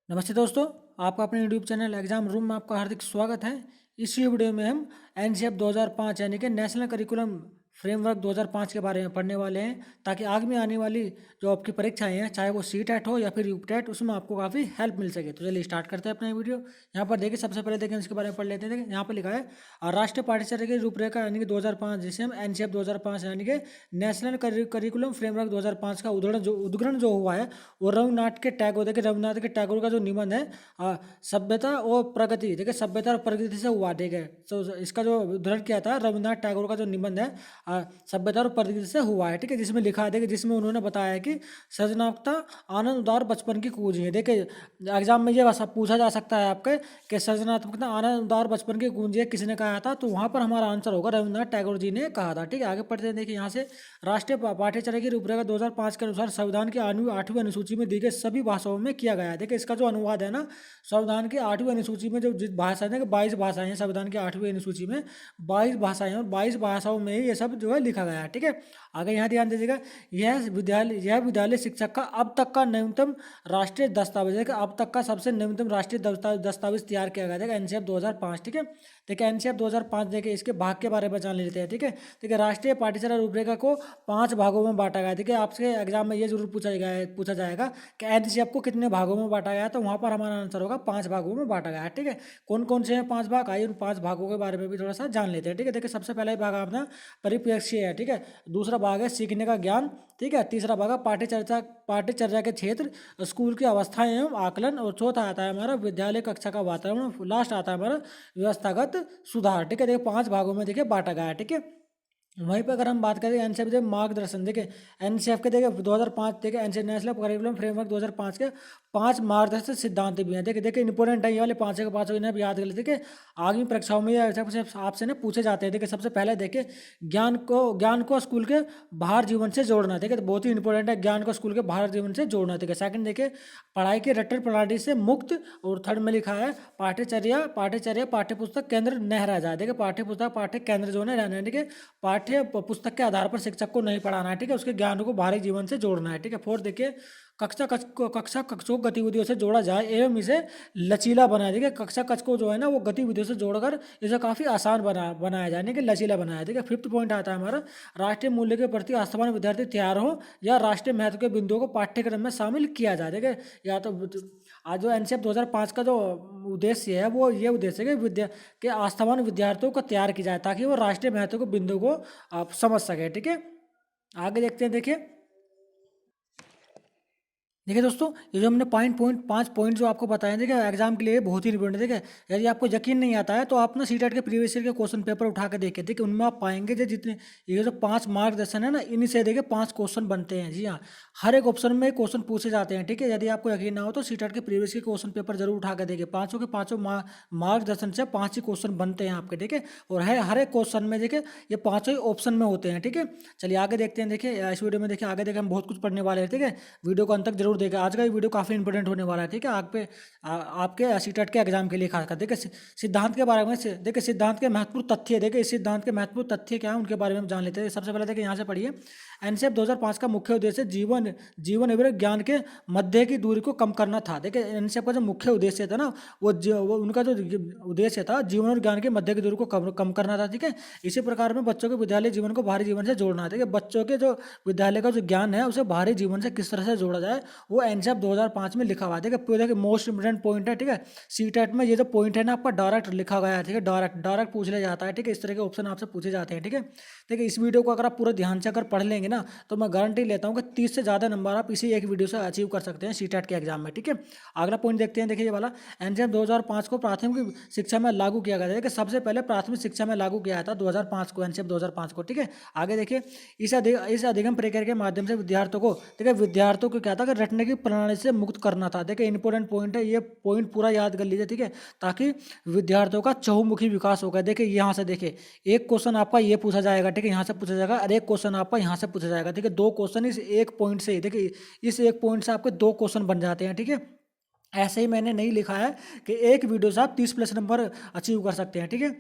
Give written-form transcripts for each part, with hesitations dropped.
नमस्ते दोस्तों। आपका अपने यूट्यूब चैनल एग्जाम रूम में आपका हार्दिक स्वागत है। इस वीडियो में हम एनसीएफ 2005 यानी कि नेशनल करिकुलम फ्रेमवर्क 2005 के बारे में पढ़ने वाले हैं, ताकि आगे में आने वाली जो आपकी परीक्षाएं हैं, चाहे वो सी टेट हो या फिर यू टेट, उसमें आपको काफ़ी हेल्प मिल सके। तो चलिए स्टार्ट करते हैं अपना वीडियो। यहाँ पर देखिए, सबसे पहले देखिए इसके बारे में पढ़ लेते हैं। देखिए यहाँ पर लिखा है राष्ट्रीय पाठ्यचर्या की रूपरेखा यानी कि 2005, जिसे हम एनसीएफ 2005 यानी कि नेशनल करिकुलम फ्रेमवर्क 2005 का उद्ग्रहण जो हुआ है, वो रविन्द्रनाथ के टैगोर, देखिए रविन्द्रनाथ के टैगोर का जो निबंध है सभ्यता और प्रगति, देखिए सभ्यता और प्रगति से हुआ। ठीक है, तो इसका जो उद्धरण किया था रविन्द्रनाथ टैगोर का जो निबंध है सभ्यता और प्रगति से हुआ है। ठीक है, जिसमें लिखा है, देखिए जिसमें उन्होंने बताया है कि सृजनात्मकता आनंद उदार बचपन की कुंजी है। देखिए एग्जाम में ये पूछा जा सकता है आपके कि सृजनात्मकता आनंद उदार बचपन की कुंजी है, किसने कहा था? तो वहां पर हमारा आंसर होगा रविन्द्रनाथ टैगोर जी ने कहा था। ठीक है, आगे पढ़ते हैं। देखिए यहाँ से राष्ट्रीय पाठ्यचर्या की रूपरेखा 2005 के अनुसार संविधान की 8वीं अनुसूची में दी गई सभी भाषाओं में किया गया है। देखिए इसका जो अनुवाद है ना, संविधान की 8वीं अनुसूची में जो जिस भाषा है, 22 भाषाएं हैं संविधान की 8वीं अनुसूची में, 22 भाषाएं और 22 भाषाओं में ही ये सब जो है लिखा गया है। ठीक है, आगे यहाँ ध्यान दीजिएगा, यह विद्यालय शिक्षक का अब तक का न्यूनतम राष्ट्रीय दस्तावेज है, अब तक का सबसे न्यूनतम राष्ट्रीय दस्तावेज तैयार किया गया था एनसीएफ 2005। ठीक है, देखिए एनसीएफ 2005, देखिए इसके भाग के बारे में जान लेते हैं। ठीक है, देखिए राष्ट्रीय पाठ्यचर्या रूपरेखा को 5 भागों में बांटा गया है। ठीक है, आपसे एग्जाम में ये जरूर पूछा जाएगा कि एनसीएफ को कितने भागों में बांटा गया है, तो वहाँ पर हमारा आंसर होगा 5 भागों में बांटा गया है। ठीक है, कौन कौन से हैं 5 भाग, आइए उन 5 भागों के बारे में भी थोड़ा सा जान लेते हैं। ठीक है, देखिए सबसे पहला भाग अपना परिप्रेक्ष्य है। ठीक है, दूसरा भाग है सीखने का ज्ञान। ठीक है, तीसरा भाग है पाठ्यचर्या के क्षेत्र, स्कूल की अवस्थाएं एवं आकलन, और चौथा आता है हमारा विद्यालय कक्षा का वातावरण, लास्ट आता है हमारा व्यवस्थागत सुधार। ठीक है, देखिए 5 भागों में देखिए बांटा गया है। ठीक है, वहीं पर अगर हम बात करें एनसीएफ के मार्गदर्शन, देखिए एनसीएफ के देखिए 2005, देखिए एनसीएफ नेशनल करिकुलम फ्रेमवर्क 2005 के 5 मार्गदर्शक सिद्धांत भी हैं। देखिए देखिए इंपॉर्टेंट है ये वाले 5 के 5, इन्हें भी याद कर लेते। देखिए आगे परीक्षाओं में आपसे ना पूछे जाते हैं। देखिए सबसे पहले देखिए ज्ञान को स्कूल के बाहर जीवन से जोड़ना। देखिए तो बहुत ही इंपॉर्टेंट है, ज्ञान को स्कूल के बाहर जीवन से जोड़ना। देखिए सेकंड देखिए पढ़ाई के रट्टर प्रणाली से मुक्त, और थर्ड में लिखा है पाठ्यचर्या पाठ्यपुस्तक केंद्र न रह जाए। देखिए पाठ्यपुस्तक पाठ्य केंद्र जो है रहना है। देखिए पाठ्य पुस्तक के आधार पर शिक्षक को नहीं पढ़ाना है। ठीक है, उसके ज्ञान को बाहरी जीवन से जोड़ना है। ठीक है, फोर्थ देखिए कक्षों गतिविधियों से जोड़ा जाए एवं इसे लचीला बनाया। देखिए कक्षा कक्ष को जो है ना, वो गतिविधियों से जोड़कर इसे काफ़ी आसान बनाया जाए, कि लचीला बनाया। देखिए फिफ्थ पॉइंट आता है हमारा राष्ट्रीय मूल्य के प्रति आस्थावान विद्यार्थी तैयार हो, या राष्ट्रीय महत्व के बिंदुओं को पाठ्यक्रम में शामिल किया जाए। देखिए या तो आज जो एनसीएफ 2005 का जो उद्देश्य है, वो ये उद्देश्य है कि के आस्थावान विद्यार्थियों को तैयार किया जाए, ताकि वो राष्ट्रीय महत्व के बिंदु को आप समझ सके। ठीक है, आगे देखते हैं। देखिए दोस्तों, ये जो हमने 5 पॉइंट जो आपको बताए, देखिए एग्जाम के लिए बहुत ही इंपॉर्टेंट है। देखिए यदि आपको यकीन नहीं आता है, तो आप ना सीटेट के प्रीवियस ईयर के क्वेश्चन पेपर उठा के देखिए। देखिए उनमें आप पाएंगे जो जितने ये जो 5 मार्गदर्शन है ना, इन्हीं से देखिए 5 क्वेश्चन बनते हैं। जी हाँ, हर एक ऑप्शन में क्वेश्चन पूछे जाते हैं। ठीक है, यदि आपको यकीन ना हो तो सीटेट के प्रीवियस के क्वेश्चन पेपर जरूर उठा के देखिए। पाँचों के पाँचों मार्गदर्शन से 5 ही क्वेश्चन बनते हैं आपके। ठीक है, और हर एक क्वेश्चन में देखिए ये 5 ही ऑप्शन में होते हैं। ठीक है, चलिए आगे देखते हैं। देखिए इस वीडियो में देखिए आगे देखिए हम बहुत कुछ पढ़ने वाले हैं। ठीक है, वीडियो को अंत तक जरूर देखें, आज का ये वीडियो काफ़ी इंपॉर्टेंट होने वाला है। ठीक है, आपके सीटेट के एग्जाम के लिए खासकर। देखिए सिद्धांत के बारे में देखिए सिद्धांत के महत्वपूर्ण तथ्य, देखिए इस सिद्धांत के महत्वपूर्ण तथ्य क्या है उनके बारे में हम जान लेते हैं। सबसे पहले देखिए यहाँ से पढ़िए, एनसीएफ 2005 का मुख्य उद्देश्य जीवन एवं ज्ञान के मध्य की दूरी को कम करना था। देखिए एनसीएफ का जो मुख्य उद्देश्य था ना, वो उनका जो उद्देश्य था जीवन और ज्ञान के मध्य की दूरी को कम करना था। ठीक है, इसी प्रकार में बच्चों के विद्यालय जीवन को बाहरी जीवन से जोड़ना है। देखिए बच्चों के जो विद्यालय का जो ज्ञान है, उसे बाहरी जीवन से किस तरह से जोड़ा जाए, वो एनसीएफ 2005 में लिखा हुआ है। देखिए मोस्ट इंपोर्टेंट पॉइंट है। ठीक है, सीटेट में ये जो पॉइंट है ना, आपका डायरेक्ट लिखा गया है। ठीक है, डायरेक्ट पूछ लिया जाता है। ठीक है, इस तरह के ऑप्शन आपसे पूछे जाते हैं। ठीक है, देखिए इस वीडियो को अगर आप पूरा ध्यान से अगर पढ़ लेंगे ना, तो मैं गारंटी लेता हूँ कि 30 से ज़्यादा नंबर आप इसी एक वीडियो से अचीव कर सकते हैं सीटेट के एग्जाम में। ठीक है, अगला पॉइंट देखते हैं। देखिए ये वाला एनसीएफ 2005 को प्राथमिक शिक्षा में लागू किया गया था। देखिए सबसे पहले प्राथमिक शिक्षा में लागू किया था 2005 को, एनसीएफ 2005 को। ठीक है, आगे देखिए इस अधिगम प्रक्रिया के माध्यम से विद्यार्थियों को क्या था कि रटने की प्रणाली से मुक्त करना था। देखिए इंपॉर्टेंट पॉइंट है, ये पॉइंट पूरा याद कर लीजिए। ठीक है, ताकि विद्यार्थियों का चहुमुखी विकास होगा। देखिए यहाँ से देखिए एक क्वेश्चन आपका ये पूछा जाएगा। ठीक है, यहाँ से पूछा जाएगा, और एक क्वेश्चन आपका यहाँ से पूछा जाएगा। ठीक है, 2 क्वेश्चन इस एक पॉइंट से, देखिए इस एक पॉइंट से आपके 2 क्वेश्चन बन जाते हैं। ठीक है, ऐसे ही मैंने नहीं लिखा है कि एक वीडियो से आप 30+ नंबर अचीव कर सकते हैं। ठीक है,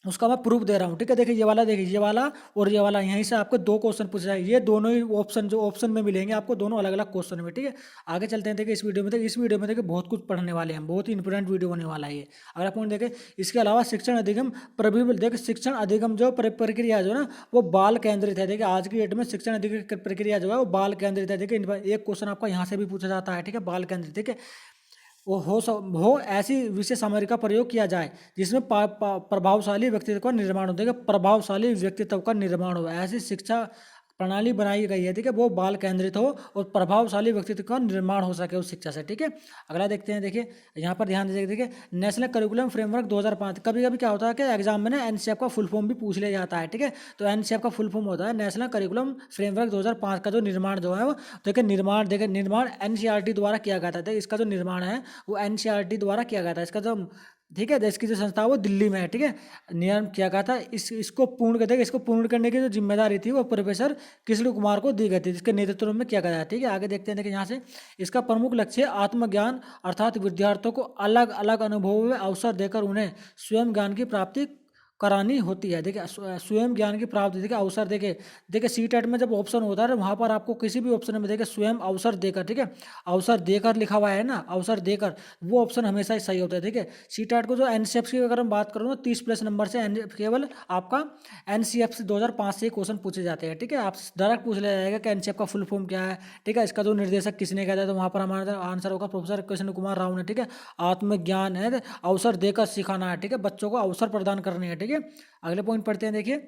उसका मैं प्रूफ दे रहा हूँ, ठीक है। देखिए ये वाला, देखिए ये वाला और ये वाला, यहीं से आपको दो क्वेश्चन पूछे जाए, ये दोनों ही ऑप्शन जो ऑप्शन में मिलेंगे आपको, दोनों अलग अलग क्वेश्चन में, ठीक है। आगे चलते हैं। देखिए इस वीडियो में, देखिए इस वीडियो में देखिए बहुत कुछ पढ़ने वाले हैं, बहुत ही इंपॉर्टेंट वीडियो होने वाला है ये। अगला पॉइंट देखें, इसके अलावा शिक्षण अधिगम प्रभिबल, देखिए शिक्षण अधिगम जो प्रक्रिया जो है ना वो बाल केंद्रित है। देखिए आज की डेट में शिक्षण अधिगम प्रक्रिया जो है वो बाल केंद्रित है। देखिए एक क्वेश्चन आपका यहाँ से भी पूछा जाता है, ठीक है, बाल केंद्रित, ठीक है। वो हो ऐसी विशेष सामग्री का प्रयोग किया जाए जिसमें प्रभावशाली व्यक्तित्व का निर्माण हो। देखिए प्रभावशाली व्यक्तित्व का निर्माण हो, ऐसी शिक्षा प्रणाली बनाई गई है, ठीक है, वो बाल केंद्रित हो और प्रभावशाली व्यक्तित्व का निर्माण हो सके उस शिक्षा से, ठीक है। अगला देखते हैं। देखिए यहाँ पर ध्यान दीजिए, देखिए नेशनल करिकुलम फ्रेमवर्क 2005, कभी कभी क्या होता है कि एग्जाम में ना एनसीएफ का फुल फॉर्म भी पूछ लिया जाता है, ठीक है। तो एनसीएफ का फुल फॉर्म होता है नेशनल करिकुलम फ्रेमवर्क 2005 का जो निर्माण जो है वो, देखिए निर्माण एनसीईआरटी द्वारा किया गया था। देखिए इसका जो निर्माण है वो एनसीईआरटी द्वारा किया गया था, इसका जो, ठीक है, देश की जो संस्था है वो दिल्ली में है, ठीक है। नियम किया गया था, इसको पूर्ण करते, इसको पूर्ण करने की जो जिम्मेदारी थी वो प्रोफेसर कृष्ण कुमार को दी गई थी, जिसके नेतृत्व में किया गया था, ठीक है। आगे देखते हैं। देखिए यहाँ से इसका प्रमुख लक्ष्य आत्मज्ञान, अर्थात विद्यार्थियों को अलग अलग अनुभवों में अवसर देकर उन्हें स्वयं ज्ञान की प्राप्ति करानी होती है। देखिए स्वयं ज्ञान की प्राप्ति, देखिए अवसर, देखिए देखिए सीटेट में जब ऑप्शन होता है वहाँ पर आपको किसी भी ऑप्शन में देखिए स्वयं अवसर देकर, ठीक है, अवसर देकर लिखा हुआ है ना, अवसर देकर, वो ऑप्शन हमेशा ही सही होता है, ठीक है। सीटेट को जो एनसीएफ की अगर हम बात करूँ तो 30+ नंबर से केवल आपका एनसीएफ से 2005 से क्वेश्चन पूछे जाते हैं, ठीक है। आप डायरेक्ट पूछ लिया जाएगा कि एनसीएफ का फुल फॉर्म क्या है, ठीक है, इसका जो निर्देशक किसने किया था, तो वहाँ पर हमारा आंसर होगा प्रोफेसर कृष्ण कुमार राव ने, ठीक है। आत्मज्ञान है, अवसर देकर सिखाना है, ठीक है, बच्चों को अवसर प्रदान करनी है, ठीक है। अगले पॉइंट पढ़ते हैं। देखिए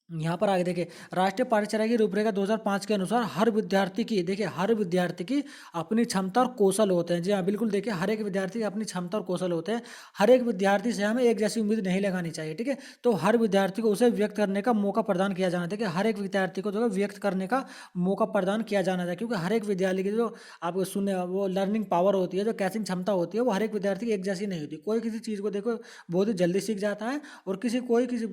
यहाँ पर आगे देखिए राष्ट्रीय पाठ्यचर्या की रूपरेखा 2005 के अनुसार हर विद्यार्थी की, देखिए हर विद्यार्थी की अपनी क्षमता और कौशल होते हैं। जी हाँ बिल्कुल, देखिए हर एक विद्यार्थी की अपनी क्षमता और कौशल होते हैं। हर एक विद्यार्थी से हमें एक जैसी उम्मीद नहीं लगानी चाहिए, ठीक है। तो हर विद्यार्थी को उसे व्यक्त करने का मौका प्रदान किया जाना चाहिए। हर एक विद्यार्थी को जो है व्यक्त करने का मौका प्रदान किया जाना चाहिए, क्योंकि हर एक विद्यालय की जो आप सुनने वो लर्निंग पावर होती है, जो कैचिंग क्षमता होती है, वो हर एक विद्यार्थी की एक जैसी नहीं होती। कोई किसी चीज़ को देखो बहुत ही जल्दी सीख जाता है और किसी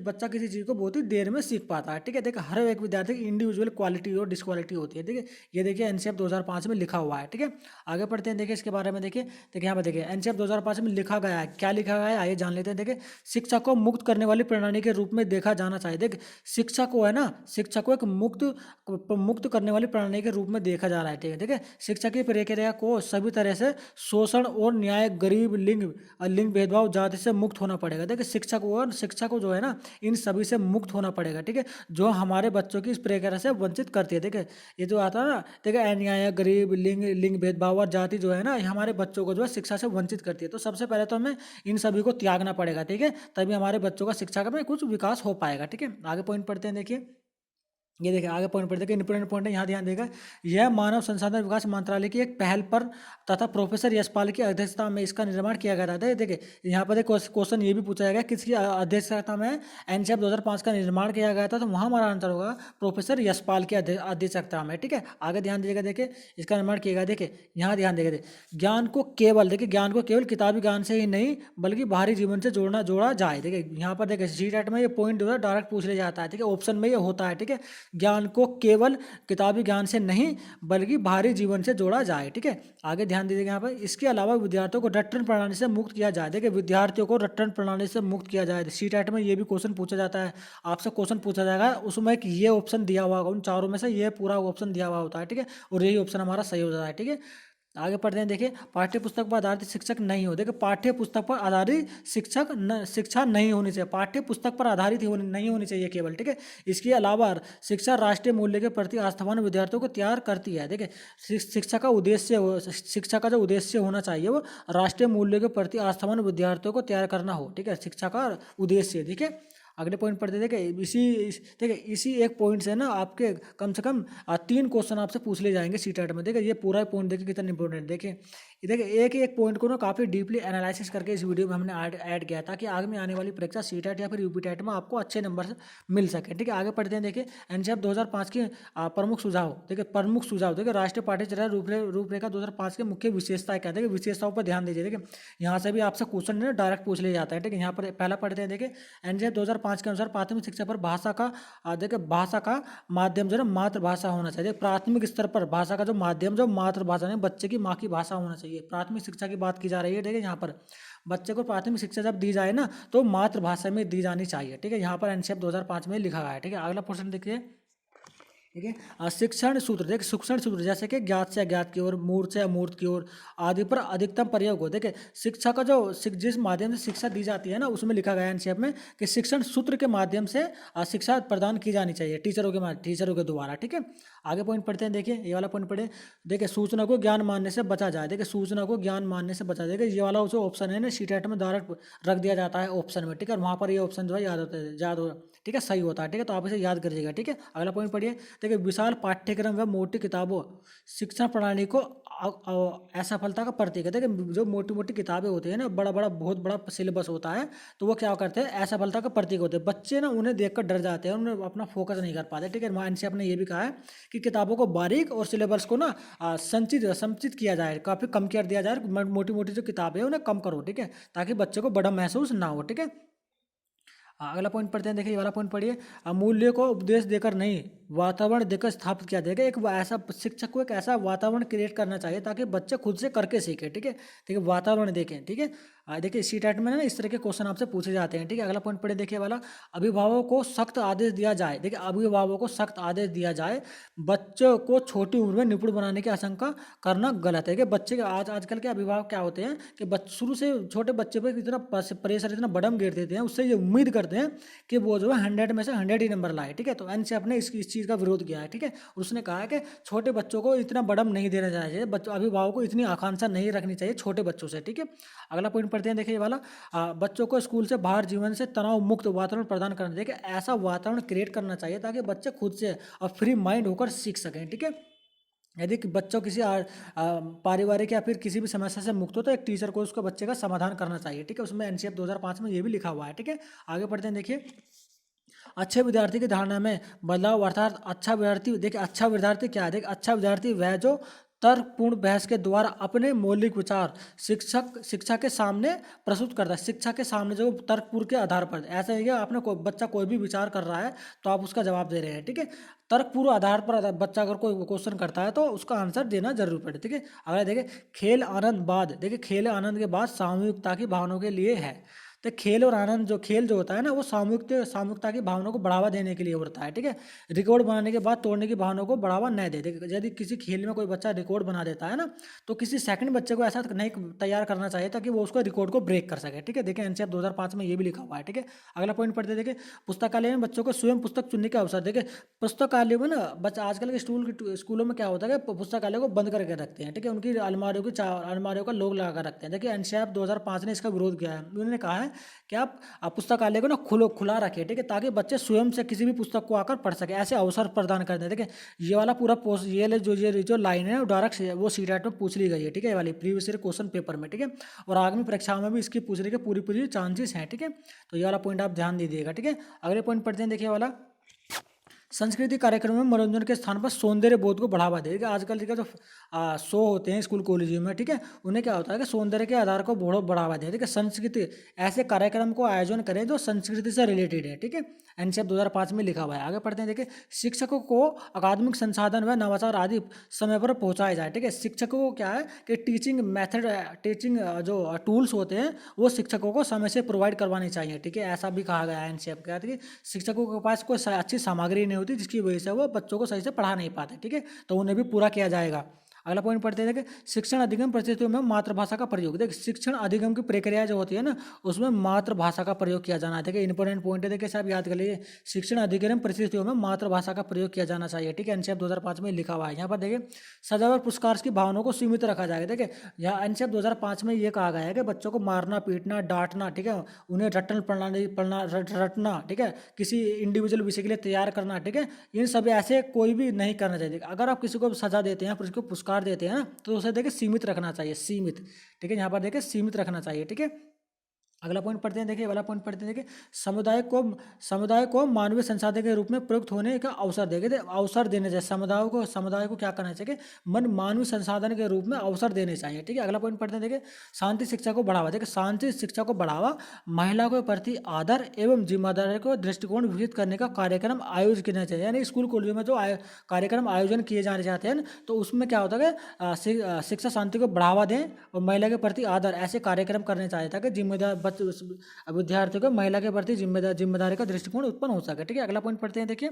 बच्चा किसी चीज़ को बहुत ही देर में सीख पाता है, ठीक है। देखिए हर एक विद्यार्थी की इंडिविजुअल क्वालिटी और डिसक्वालिटी होती है, ठीक है। ये देखिए एनसीएफ 2005 में लिखा हुआ है, ठीक है। आगे पढ़ते हैं। देखिए इसके बारे में, देखिए यहाँ पर देखिए एनसीएफ 2005 में लिखा गया है, क्या लिखा गया है आइए जान लेते हैं। देखिए शिक्षा को मुक्त करने वाली प्रणाली के रूप में देखा जाना चाहिए। देखिए शिक्षा को है ना, शिक्षा को एक मुक्त करने वाली प्रणाली के रूप में देखा जा रहा है, ठीक है। देखिए शिक्षा की प्रक्रिया को सभी तरह से शोषण और न्याय, गरीब, लिंग भेदभाव, जाति से मुक्त होना पड़ेगा। देखिए शिक्षा को जो है ना इन सभी से मुक्त होना पड़ेगा, ठीक है, जो हमारे बच्चों की इस प्रक्रिया से वंचित करती है। देखिए ये जो आता है ना, देखिए अन्याय, गरीब, लिंग भेदभाव और जाति जो है ना, ये हमारे बच्चों को जो है शिक्षा से वंचित करती है। तो सबसे पहले तो हमें इन सभी को त्यागना पड़ेगा, ठीक है, तभी हमारे बच्चों का शिक्षा में कुछ विकास हो पाएगा, ठीक है। आगे पॉइंट पढ़ते हैं। देखिए ये देखिए आगे पॉइंट पढ़ते हैं, इंपोर्टेंट पॉइंट है, यहाँ ध्यान देगा। यह मानव संसाधन विकास मंत्रालय की एक पहल पर तथा प्रोफेसर यशपाल की अध्यक्षता में इसका निर्माण किया गया था। देखिए यहाँ पर एक क्वेश्चन ये भी पूछा गया किसकी अध्यक्षता में एनसीएफ 2005 का निर्माण किया गया था, तो वहाँ हमारा आंसर होगा प्रोफेसर यशपाल की अध्यक्षता में, ठीक है। आगे ध्यान दीजिएगा। देखिए इसका निर्माण किया गया, देखिए यहाँ ध्यान देगा, ज्ञान को केवल किताबी ज्ञान से ही नहीं बल्कि बाहरी जीवन से जोड़ा जाए। देखिए यहाँ पर देखिए सीटेट में ये पॉइंट जो है डायरेक्ट पूछ लिया जाता है, ठीक है, ऑप्शन में ये होता है, ठीक है, ज्ञान को केवल किताबी ज्ञान से नहीं बल्कि बाहरी जीवन से जोड़ा जाए, ठीक है। आगे ध्यान दीजिएगा यहाँ पर, इसके अलावा विद्यार्थियों को रट्टन प्रणाली से मुक्त किया जाए। देखिए विद्यार्थियों को रट्टन प्रणाली से मुक्त किया जाए। सीटेट में ये भी क्वेश्चन पूछा जाता है, आपसे क्वेश्चन पूछा जाएगा, उसमें एक ये ऑप्शन दिया हुआ होगा, उन चारों में से ये पूरा ऑप्शन दिया हुआ होता है, ठीक है, और यही ऑप्शन हमारा सही हो जाता है, ठीक है। आगे पढ़ते हैं। देखिए पाठ्य पुस्तक पर आधारित शिक्षक नहीं हो। देखिए पाठ्य पुस्तक पर आधारित शिक्षा नहीं होनी चाहिए, पाठ्य पुस्तक पर आधारित नहीं होनी चाहिए केवल, ठीक है। इसके अलावा शिक्षा राष्ट्रीय मूल्य के प्रति आस्थावान विद्यार्थियों को तैयार करती है। देखिए शिक्षा का जो उद्देश्य होना चाहिए वो राष्ट्रीय मूल्य के प्रति आस्थावान विद्यार्थियों को तैयार करना हो, ठीक है, शिक्षा का उद्देश्य, ठीक है। अगले पॉइंट पढ़ते देखिए इसी एक पॉइंट से ना आपके कम से कम 3 क्वेश्चन आपसे पूछ ले जाएंगे सीटेट में। देखिए ये पूरा पॉइंट देखिए कितना इंपॉर्टेंट। देखिए एक एक पॉइंट को ना काफ़ी डीपली एनालिसिस करके इस वीडियो में हमने ऐड किया ताकि आगे में आने वाली परीक्षा सीटेट या फिर यूपीटेट में आपको अच्छे नंबर से मिल सके, ठीक है। आगे पढ़ते हैं। देखिए एनसीएफ 2005 के प्रमुख सुझाव देखिए राष्ट्रीय पाठ्यचर्या रूपरेखा 2005 के मुख्य विशेषताएं क्या है। देखिए विशेषताओं पर ध्यान दीजिए। देखिए यहाँ से भी आपसे क्वेश्चन डायरेक्ट पूछ लिया जाता है, ठीक है। यहाँ पर पहला पढ़ते हैं। देखिए एनसीएफ 2005 2005 के अनुसार प्राथमिक शिक्षा पर भाषा का देखिए भाषा का माध्यम जो है मातृभाषा होना चाहिए। प्राथमिक स्तर पर भाषा का जो माध्यम जो मातृभाषा नहीं, बच्चे की माँ की भाषा होना चाहिए। प्राथमिक शिक्षा की बात की जा रही है, ठीक है। यहाँ पर बच्चे को प्राथमिक शिक्षा जब दी जाए ना तो मातृभाषा में दी जानी चाहिए, ठीक है। यहाँ पर एनसीएफ 2005 में लिखा गया है, ठीक है। अगला क्वेश्चन देखिए, ठीक है। शिक्षण सूत्र, देखिए शिक्षण सूत्र जैसे कि ज्ञात से अज्ञात की ओर, मूर्त से अमूर्त की ओर आदि पर अधिकतम प्रयोग हो। देखिए शिक्षा का जो जिस माध्यम से शिक्षा दी जाती है ना उसमें लिखा गया है एनसीएफ में कि शिक्षण सूत्र के माध्यम से शिक्षा प्रदान की जानी चाहिए टीचरों के द्वारा, ठीक है। आगे पॉइंट पढ़ते हैं, देखिए ये वाला पॉइंट पढ़े। देखिए सूचना को ज्ञान मानने से बचा जाए, देखिए सूचना को ज्ञान मानने से बचा जाए। देखिए ये वाला जो ऑप्शन है ना सीटेट में डायरेक्ट रख दिया जाता है ऑप्शन में, ठीक है। वहाँ पर ये ऑप्शन जो है याद हो, ठीक है, सही होता है, ठीक है। तो आप इसे याद करिएगा, ठीक है। अगला पॉइंट पढ़िए। देखिए विशाल पाठ्यक्रम व मोटी किताबों शिक्षा प्रणाली को असफलता का प्रतीक है। देखिए जो मोटी मोटी किताबें होती है ना, बहुत बड़ा सिलेबस होता है, तो वो क्या करते हैं, असफलता का प्रतीक होते हैं। बच्चे ना उन्हें देखकर डर जाते हैं, उन्हें अपना फोकस नहीं कर पाते, ठीक है। एनसीएफ ने ये भी कहा है कि किताबों को बारीक और सिलेबस को ना संचित किया जाए, काफ़ी कम कर दिया जाए। मोटी मोटी जो किताबें हैं उन्हें कम करो, ठीक है, ताकि बच्चे को बड़ा महसूस ना हो, ठीक है। अगला पॉइंट पढ़ते हैं, देखिए ये वाला पॉइंट पढ़िए। मूल्य को उपदेश देकर नहीं वातावरण देकर स्थापित किया जाएगा। एक ऐसा शिक्षक को एक ऐसा वातावरण क्रिएट करना चाहिए ताकि बच्चे खुद से करके सीखे, ठीक है। ठीक है, वातावरण देखें, ठीक है। देखिए सीटेट में ना इस तरह के क्वेश्चन आपसे पूछे जाते हैं, ठीक है। अगला पॉइंट पढ़े, देखिए वाला अभिभावकों को सख्त आदेश दिया जाए। देखिए अभिभावकों को सख्त आदेश दिया जाए बच्चों को छोटी उम्र में निपुण बनाने की आशंका करना गलत है। कि बच्चे के आजकल के अभिभावक क्या होते हैं कि शुरू से छोटे बच्चे पर इतना प्रेशर इतना बर्डन गिर देते हैं, उससे ये उम्मीद करते हैं कि वो जो है 100 में से 100 ही नंबर लाए, ठीक है। तो एनसीएफ ने इस चीज़ का विरोध किया है, ठीक है। उसने कहा है कि छोटे बच्चों को इतना बर्डन नहीं देना चाहिए, अभिभावकों को इतनी आकांक्षा नहीं रखनी चाहिए छोटे बच्चों से, ठीक है। अगला पॉइंट पढ़ते हैं, देखिए ये वाला बच्चों को स्कूल से बाहर जीवन से तनाव मुक्त वातावरण प्रदान करना, देखिए ऐसा वातावरण क्रिएट करना चाहिए ताकि बच्चे खुद से और फ्री माइंड होकर सीख सकें, ठीक है। यदि बच्चों किसी पारिवारिक या फिर किसी भी समस्या से मुक्त हो तो एक टीचर को उसको बच्चे का समाधान करना चाहिए, ठीक है। उसमें एनसीएफ 2005 में ये भी लिखा हुआ है, ठीक है। आगे पढ़ते हैं, देखिए अच्छे विद्यार्थी की धारणा में बदलाव, अर्थात अच्छा विद्यार्थी, देखिए अच्छा विद्यार्थी क्या है, देखिए अच्छा विद्यार्थी वह जो तर्कपूर्ण बहस के द्वारा अपने मौलिक विचार शिक्षा के सामने प्रस्तुत करता है। शिक्षा के सामने जो तर्कपूर्ण के आधार पर, ऐसा है कि आपने बच्चा कोई भी विचार कर रहा है तो आप उसका जवाब दे रहे हैं, ठीक है। तर्कपूर्ण आधार पर बच्चा अगर कोई क्वेश्चन करता है तो उसका आंसर देना जरूर पड़े, ठीक है। अगर देखिए खेल आनंद बाद, देखिए खेल आनंद के बाद सामूहिकता की भावनाओं के लिए है। तो खेल और आनंद खेल जो होता है ना वो सामूहिकता की भावना को बढ़ावा देने के लिए होता है, ठीक है। रिकॉर्ड बनाने के बाद तोड़ने की भावना को बढ़ावा नहीं देते। यदि किसी खेल में कोई बच्चा रिकॉर्ड बना देता है ना तो किसी सेकंड बच्चे को ऐसा नहीं तैयार करना चाहिए ताकि वो उसको रिकॉर्ड को ब्रेक कर सके, ठीक है। देखिए एनसीएफ 2005 में ये भी लिखा हुआ है, ठीक है। अगला पॉइंट पढ़ते, देखिए पुस्तकालय में बच्चों को स्वयं पुस्तक चुनने का अवसर। देखिए पुस्तकालय में ना बच्चा आजकल के स्कूलों में क्या होता है कि पुस्तकालय को बंद करके रखते हैं, ठीक है। उनकी अलमारियों का लोग लगा कर रखते हैं। देखिए एनसीएफ 2005 ने इसका विरोध किया है। उन्होंने कहा है कि आप पुस्तकालय को ना खुला रखें, ठीक है, ताकि बच्चे स्वयं से किसी भी पुस्तक को आकर पढ़ सके, ऐसे अवसर प्रदान करते हैं। देखिए ये वाला पूरा पोस्ट ये जो लाइन है वो डायरेक्ट वो सीटेट में पूछ ली गई है, ठीक है, ये वाली प्रीवियस ईयर क्वेश्चन पेपर में, ठीक है। और आगामी परीक्षाओं में भी इसकी पूछने के पूरी चांसेस हैं, ठीक है। तो ये वाला पॉइंट आप ध्यान दीजिएगा, ठीक है। अगले पॉइंट पढ़ते हैं, देखिए वाला सांस्कृतिक कार्यक्रम में मनोरंजन के स्थान पर सौंदर्य बोध को बढ़ावा देगा। आजकल के जो शो होते हैं स्कूल कॉलेजों में, ठीक है, उन्हें क्या होता है कि सौंदर्य के आधार को बढ़ावा दें, ठीक है। संस्कृति ऐसे कार्यक्रम को आयोजन करें जो संस्कृति से रिलेटेड है, ठीक है। एनसीएफ 2005 में लिखा हुआ है। आगे पढ़ते हैं, देखिए शिक्षकों को अकादमिक संसाधन व नवाचार आदि समय पर पहुँचाया जाए, ठीक है। शिक्षकों को क्या है कि टीचिंग जो टूल्स होते हैं वो शिक्षकों को समय से प्रोवाइड करवानी चाहिए, ठीक है। ऐसा भी कहा गया है एनसीएफ का कि शिक्षकों के पास कोई अच्छी सामग्री नहीं होती जिसकी वजह से वो बच्चों को सही से पढ़ा नहीं पाते, ठीक है। तो उन्हें भी पूरा किया जाएगा। अगला पॉइंट पढ़ते हैं, देखिए शिक्षण अधिगम परिस्थितियों में मातृभाषा का प्रयोग। देखिए शिक्षण अधिगम की प्रक्रिया जो होती है ना उसमें मातृभाषा का प्रयोग किया जाना है। देखिए इंपॉर्टेंट पॉइंट है, देखिए साहब याद कर लीजिए, शिक्षण अधिगम परिस्थितियों में मातृभाषा का प्रयोग किया जाना चाहिए, ठीक है। एनसीएफ 2005 में लिखा हुआ है। यहाँ पर देखिए सजा और पुरस्कार की भावनाओं को सीमित रखा जाएगा। देखिए यहाँ एनसीएफ 2005 में ये कहा गया है कि बच्चों को मारना पीटना डांटना, ठीक है, उन्हें रटना, ठीक है, किसी इंडिविजुअल विषय के लिए तैयार करना, ठीक है, इन सब ऐसे कोई भी नहीं करना चाहिए। अगर आप किसी को सजा देते हैं फिर उसको पुरस्कार देते हैं ना तो उसे देखिए सीमित रखना चाहिए, सीमित, ठीक है। यहाँ पर देखिए सीमित रखना चाहिए, ठीक है। अगला पॉइंट पढ़ते हैं, देखिए वाला पॉइंट पढ़ते हैं, देखिए समुदाय को मानवीय संसाधन के रूप में प्रयुक्त होने का अवसर देंगे, अवसर देने चाहिए समुदाय को क्या करना चाहिए, मानवीय संसाधन के रूप में अवसर देने चाहिए। ठीक है, अगला पॉइंट पढ़ते हैं, देखिए शांति शिक्षा को बढ़ावा, देखिए शांति शिक्षा को बढ़ावा, महिला के प्रति आदर एवं जिम्मेदारी को दृष्टिकोण विकसित करने का कार्यक्रम आयोजित करना चाहिए। यानी स्कूल कॉलेज में जो कार्यक्रम आयोजन किए जाने चाहते हैं तो उसमें क्या होता है कि शिक्षा शांति को बढ़ावा दें और महिला के प्रति आदर, ऐसे कार्यक्रम करने चाहिए ताकि विद्यार्थियों को महिला के प्रति जिम्मेदारी का दृष्टिकोण उत्पन्न हो सके। ठीक है, अगला पॉइंट पढ़ते हैं, देखिए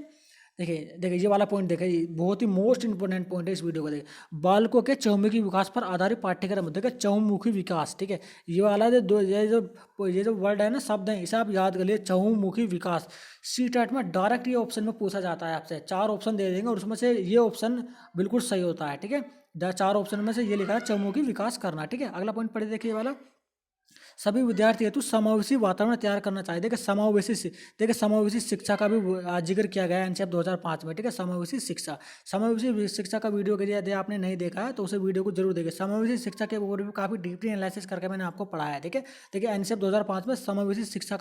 देखिए देखिए ये वाला पॉइंट देखिए, ये बहुत ही मोस्ट इंपोर्टेंट पॉइंट है इस वीडियो को। देखिए बालकों के चहुमुखी विकास पर आधारित पाठ्यक्रम, देखिए चहुमुखी विकास। ठीक है, ये वाला ये जो वर्ड है ना, शब्द है, इसे आप याद कर लिए, चहुमुखी विकास। CTET में डायरेक्ट ये ऑप्शन में पूछा जाता है आपसे, 4 ऑप्शन दे देंगे और उसमें से ये ऑप्शन बिल्कुल सही होता है। ठीक है, 4 ऑप्शन में से ये लिखा है चहुमुखी विकास करना। ठीक है, अगला पॉइंट पढ़े, देखिए ये वाला, सभी विद्यार्थी हेतु समावेशी वातावरण तैयार करना चाहिए। देखिए समावेशी शिक्षा का भी जिक्र किया गया है एनसीईआरटी 2005 में। ठीक है, समावेशी शिक्षा का वीडियो यदि आपने नहीं देखा है तो उसे वीडियो को जरूर देखिए। समावेशी शिक्षा के बारे में काफ़ी डीपली एनालिसिस करके मैंने आपको पढ़ाया है। ठीक है, देखिए एनसीईआरटी 2005 में समावेशी शिक्षा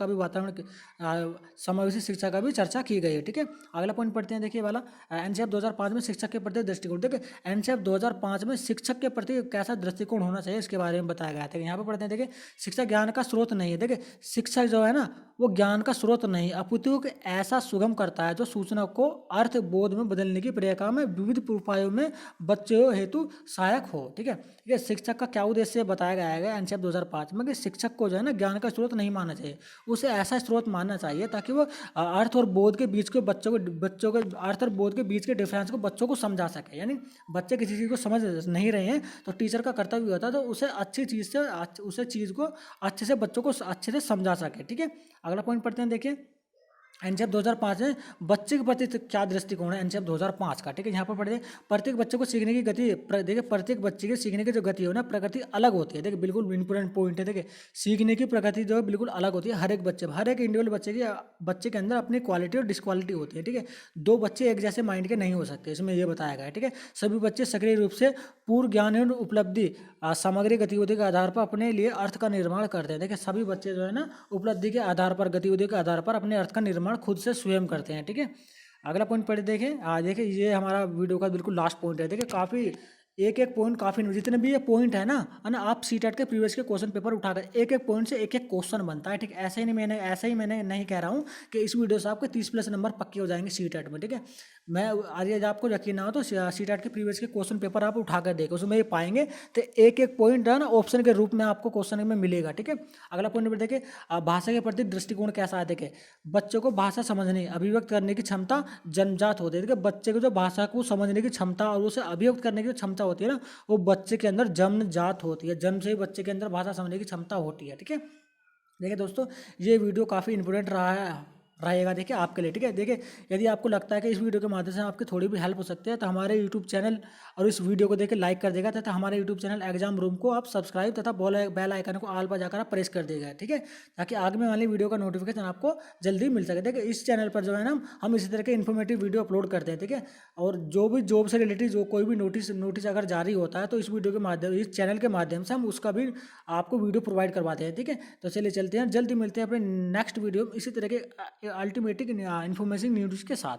का भी चर्चा की गई है। ठीक है, अगला पॉइंट पढ़ते हैं, देखिए वाला एनसीईआरटी 2005 में शिक्षक के प्रति दृष्टिकोण। देखिए एनसीईआरटी 2005 में शिक्षक के प्रति कैसा दृष्टिकोण होना चाहिए इसके बारे में बताया गया था। यहाँ पर पढ़ते हैं, देखिए शिक्षा ज्ञान का स्रोत नहीं है। देखिए शिक्षा जो है ना वो ज्ञान का स्रोत नहीं, अपितु ऐसा सुगम करता है जो सूचना को अर्थ बोध में बदलने की प्रक्रिया में विविध उपायों में बच्चों हेतु सहायक हो। ठीक है, ये शिक्षक का क्या उद्देश्य बताया गया है एनसीईआरटी 2005 में कि शिक्षक को जो है ना ज्ञान का स्रोत नहीं मानना चाहिए, उसे ऐसा स्रोत मानना चाहिए ताकि वो अर्थ और बोध के बीच के बच्चों के अर्थ और बोध के बीच के डिफरेंस को बच्चों को समझा सके। यानी बच्चे किसी चीज़ को समझ नहीं रहे हैं तो टीचर का कर्तव्य होता है तो उसे अच्छी चीज़ से उसे चीज़ को अच्छे से बच्चों को अच्छे से समझा सके। ठीक है, अगला पॉइंट पढ़ते हैं, देखिए एनसीईआरटी 2005 में बच्चे के प्रति क्या दृष्टिकोण है एनसीईआरटी 2005 का। ठीक है, यहाँ पर पढ़ते प्रत्येक बच्चे को सीखने की गति, देखिए प्रत्येक बच्चे के सीखने की जो गति हो ना प्रकृति अलग होती है। देखिए बिल्कुल इंपोर्टेंट पॉइंट है, देखिए सीखने की प्रकृति जो है बिल्कुल अलग होती है। हर एक इंडिविजुअल बच्चे के अंदर अपनी क्वालिटी और डिसक्वालिटी होती है। ठीक है, 2 बच्चे एक जैसे माइंड के नहीं हो सकते, इसमें यह बताया गया है। ठीक है, सभी बच्चे सक्रिय रूप से पूर्व ज्ञान एवं उपलब्धि सामग्री गतिविधि के आधार पर अपने लिए अर्थ का निर्माण करते हैं। देखिए सभी बच्चे जो है ना उपलब्धि के आधार पर, गतिविधि के आधार पर अपने अर्थ का निर्माण खुद से स्वयं करते हैं। ठीक है, अगला पॉइंट पढ़े, देखिए ये हमारा वीडियो का बिल्कुल लास्ट पॉइंट है। देखिए काफ़ी एक पॉइंट काफ़ी, जितने भी ये पॉइंट है ना आप CTET के प्रीवियस के क्वेश्चन पेपर उठाकर एक पॉइंट से एक क्वेश्चन बनता है। ठीक है, ऐसे ही मैंने नहीं कह रहा हूँ कि इस वीडियो से आपके 30+ नंबर पक्के हो जाएंगे CTET में। ठीक है, मैं आज आपको यकीन ना हो तो CTET के प्रीवियस के क्वेश्चन पेपर आप उठाकर देखें, उसमें ये पाएंगे तो एक पॉइंट है ना ऑप्शन के रूप में आपको क्वेश्चन में मिलेगा। ठीक है, अगला पॉइंट पर देखिए भाषा के प्रति दृष्टिकोण कैसा है। देखिए बच्चों को भाषा समझने अभिव्यक्त करने की क्षमता जन्मजात होती है। देखिए बच्चे को जो भाषा को समझने की क्षमता और उसे अभिव्यक्त करने की क्षमता होती है ना वो बच्चे के अंदर जन्मजात होती है, जन्म से ही बच्चे के अंदर भाषा समझने की क्षमता होती है। ठीक है, देखिए दोस्तों ये वीडियो काफ़ी इंपॉर्टेंट रहेगा देखिए आपके लिए। ठीक है, देखिए यदि आपको लगता है कि इस वीडियो के माध्यम से आपकी थोड़ी भी हेल्प हो सकती है तो हमारे यूट्यूब चैनल और इस वीडियो को देखकर लाइक कर देगा तथा हमारे यूट्यूब चैनल एग्जाम रूम को आप सब्सक्राइब तथा बेल आइकन को ऑल पर जाकर आप प्रेस कर देगा। ठीक है, ताकि आगे वाली वीडियो का नोटिफिकेशन आपको जल्दी मिल सके। देखिए इस चैनल पर जो है ना हम इसी तरह के इन्फॉर्मेटिव वीडियो अपलोड करते हैं। ठीक है, और जो भी जॉब से रिलेटेड जो कोई भी नोटिस अगर जारी होता है तो इस वीडियो के माध्यम, इस चैनल के माध्यम से हम उसका भी आपको वीडियो प्रोवाइड करवाते हैं। ठीक है, तो चलिए चलते हैं, जल्दी मिलते हैं अपने नेक्स्ट वीडियो इसी तरह के अल्टीमेटिक इन्फॉर्मेशन न्यूज़ के साथ।